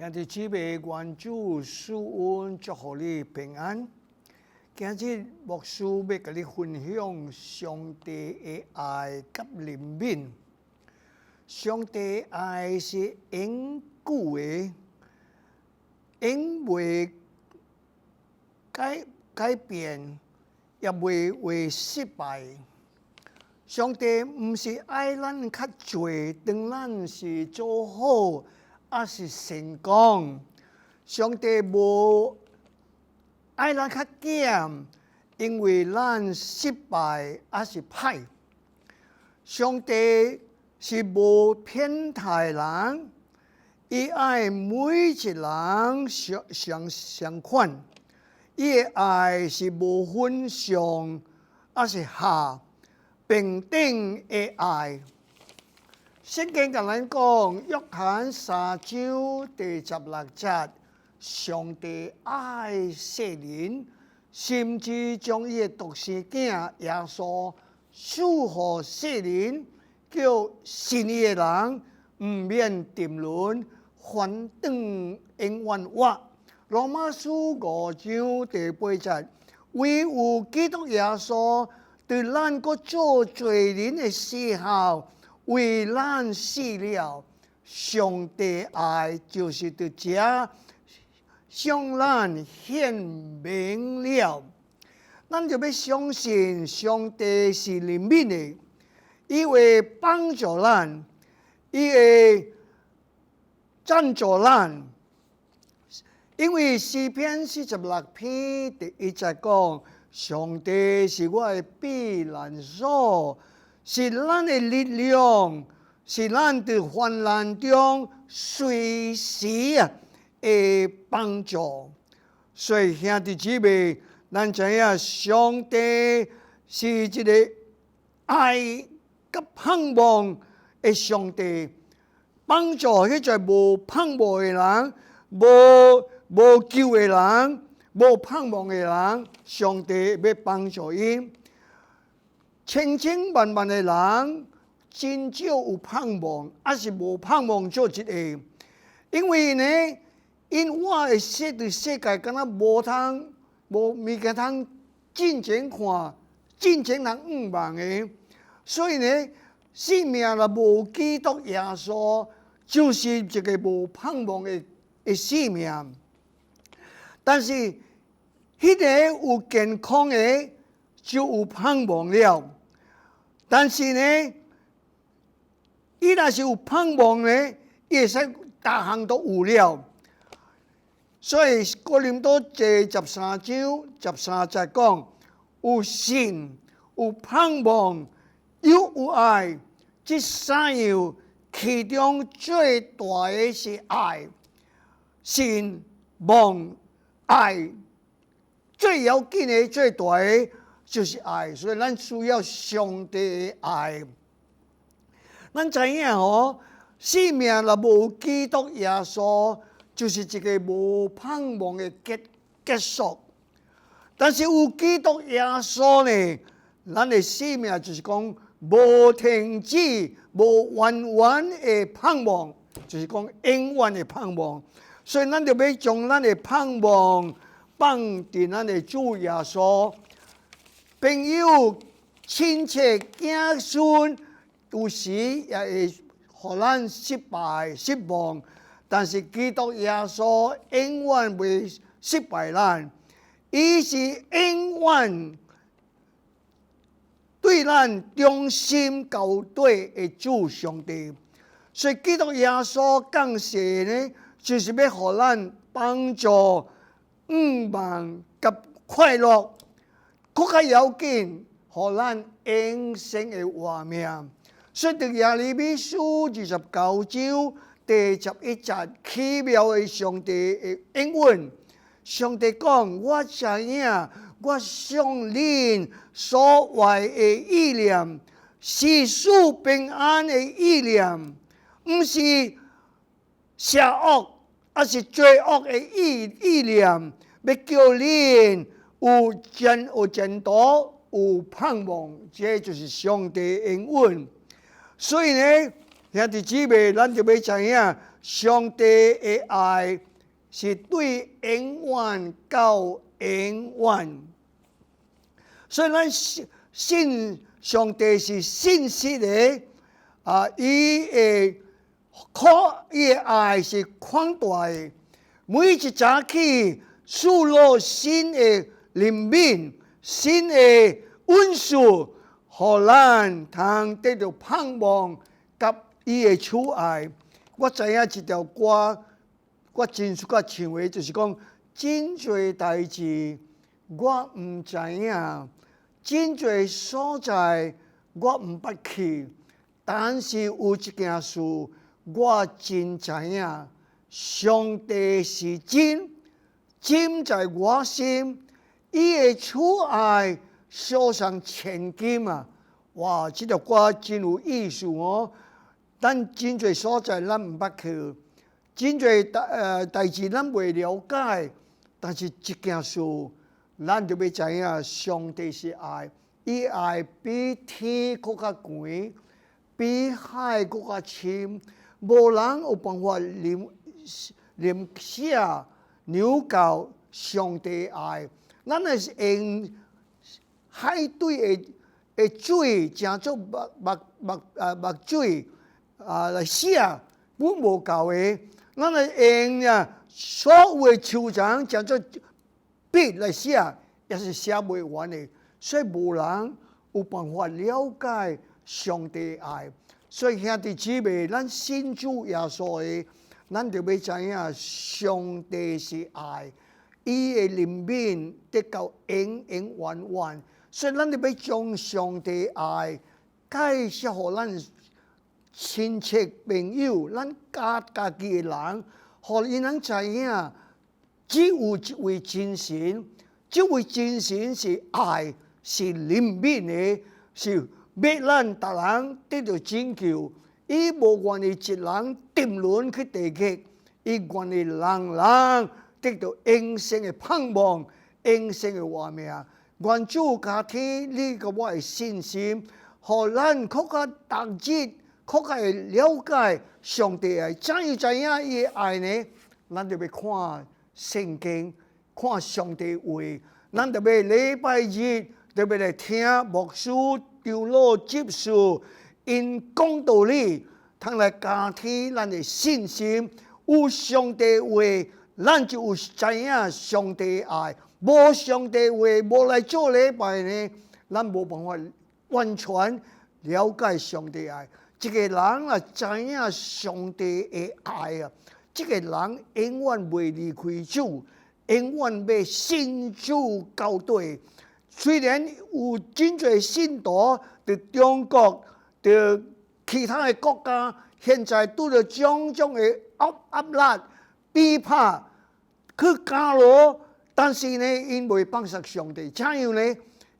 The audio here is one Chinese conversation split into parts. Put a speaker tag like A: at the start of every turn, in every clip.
A: 兄弟姊妹，願主賜恩祝福你平安。今日牧師要跟你分享上帝的愛及憐憫。上帝的愛是永久的，永未改變，也未會失敗。上帝唔是愛咱較濟，當咱是做好，也是成功。上帝無愛咱較減，因為咱失敗也是歹。上帝是無偏袒人，伊愛每一人相款。伊的愛是無分上也是下，平等的愛。聖經甲咱講，約翰3章第16節，上帝愛世人，甚至將伊的獨生囝耶穌賜予世人，叫信伊的人毋免沉淪，反轉永遠活。羅馬書5章第8節，唯有基督耶穌對咱閣做罪人的時候，為咱死了。上帝愛就是在這向咱顯明了。咱就要相信上帝是憐憫的，伊會幫助咱，伊會贊助咱。因為詩篇46篇第1節講，上帝是我的避難所，是咱的力量，是咱在患難中隨時的幫助。所以兄弟姊妹，咱知影上帝是一個愛及盼望的上帝，幫助迄個無盼望的人，無救的人，無盼望的人，上帝要幫助因。千千萬萬的人，真少有盼望，還是無盼望做一個。因為呢，因我的世界敢若無物件通進前看，進前人毋望的。所以呢，生命若無基督耶穌，就是一個無盼望的生命。但是，迄個有健康的就有盼望了。但是呢，伊若是有盼望呢，伊會使逐項都有了。所以哥林多第13章13節講，有信，有盼望，又有愛，這三樣其中最大的是愛。信、望、愛，最要緊的、最大的就是愛，所以咱需要上帝的愛。咱知影生命若無基督耶穌，就是一個無盼望的結束。但是有基督耶穌呢，咱的生命就是講無停止、無完的盼望，就是講永遠的盼望。所以咱就要將咱的盼望放佇咱的主耶穌。朋友、親戚、子孫，有時也會互咱失敗、失望，但是基督耶穌永遠袂失敗咱，伊是永遠對咱忠心交對的主上帝。所以基督耶穌降世呢，就是要互咱幫助、望及快樂，更較要緊，互咱永生的活命。所以在耶利米書29章第11節，奇妙的上帝的應允。上帝講：我知影，我向恁所懷的意念，是使平安的意念，毋是邪惡，也是罪惡的意念，要叫恁有前途、有盼望。這就是上帝的應允。所以呢，兄弟姊妹，咱就要知影，上帝的愛是對永遠到永遠。所以咱信上帝是信實的，伊的愛是寬大的，每一早起賜落新的靈命、新的恩賜，予咱通得到盼望及伊的慈愛。我知影一條歌，我真喜歡唱的，就是講真濟代志我唔知影，真濟所在我唔捌去，但是有一件事我真知影，上帝是真，真在我心，伊的慈愛燒上千金啊！哇，這條歌真有意思哦。咱真濟所在咱唔捌去，真濟代志咱未了解，但是一件事咱就要知影，上帝是愛，伊愛比天佫較懸，比海佫較深，無人有辦法臨寫了到上帝愛。咱若是用海底的水，誠做目水。來寫本無夠嘅，咱來用所有嘅抽象叫做筆來寫，也是寫袂完嘅。所以無人有辦法了解上帝愛。所以兄弟姊妹，咱信主耶穌嘅，咱就要知影上帝是愛，伊嘅靈命得到永永遠遠。所以咱就要將上帝愛介紹予咱親戚朋友，咱家己的人，互伊能知影，只有一位真神，這位真神是愛，是靈命的，是要咱逐人得到拯救。伊無願意一人沉淪去地獄，伊願意人人得到永生的盼望，永生的活命。願主加添你甲我的信心，互咱更加逐日更加會了解上帝愛，怎樣知影伊的愛呢？咱就要看聖經，看上帝話，咱就要禮拜日就要來聽牧師長老執事因講道理，通來加添咱的信心。有上帝話，咱就有知影上帝愛；無上帝話，無來做禮拜呢，咱無辦法完全了解上帝愛。一個人啊，知影上帝的愛啊，這個人永遠袂離開主，永遠要信主到底。雖然有真濟信徒在中國、在其他的國家，現在拄着種種的壓力、逼迫、去監牢，但是呢，因未放下上帝。怎樣呢？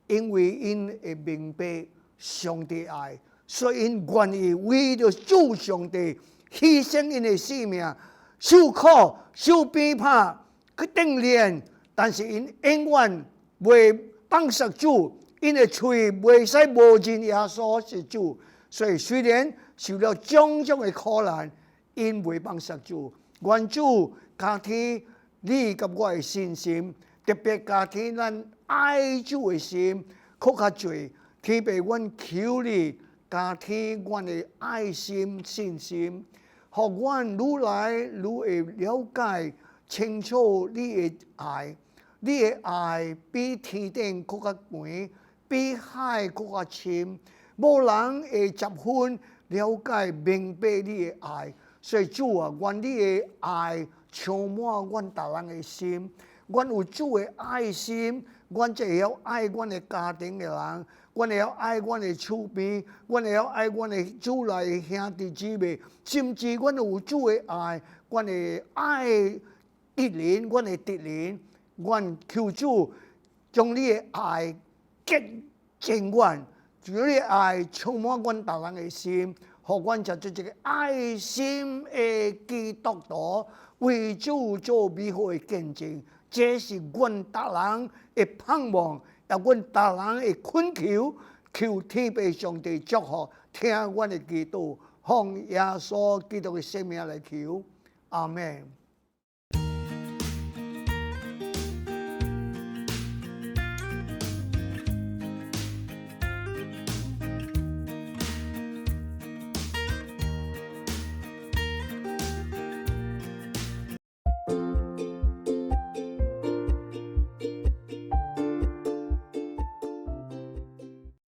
A: 因為因會明白上帝愛。所以因願意為着主上帝犧牲因的性命，受苦、受逼迫、去鍛鍊，但是因永遠袂放下主，因的嘴袂使無認耶穌是主。所以雖然受了種種的苦難，因袂放下主。願主加添你甲我的信心，特別加添咱愛主的心，更較濟。天父，阮求你。加添阮的愛心、信心，互阮愈來愈會了解清楚你的愛。你的愛比天頂佫較遠，比海佫較深，無人會十分了解明白你的愛。所以主啊，願你的愛充滿阮逐人的心。阮有主的愛心，阮才會曉愛阮的家庭的人。阮會曉愛阮的厝邊，阮會曉愛阮的主內的兄弟姊妹，甚至阮有主的愛，阮會愛敵人，阮會敵人，阮求主將你的愛結晶阮，將你的愛充滿阮逐人的心，互阮才做一個愛心的基督徒，為主做美好的見證。這是阮逐人的盼望。也阮逐人會懇求，求天父上帝祝福，聽阮的祈禱，奉耶穌基督的聖名來求。阿們。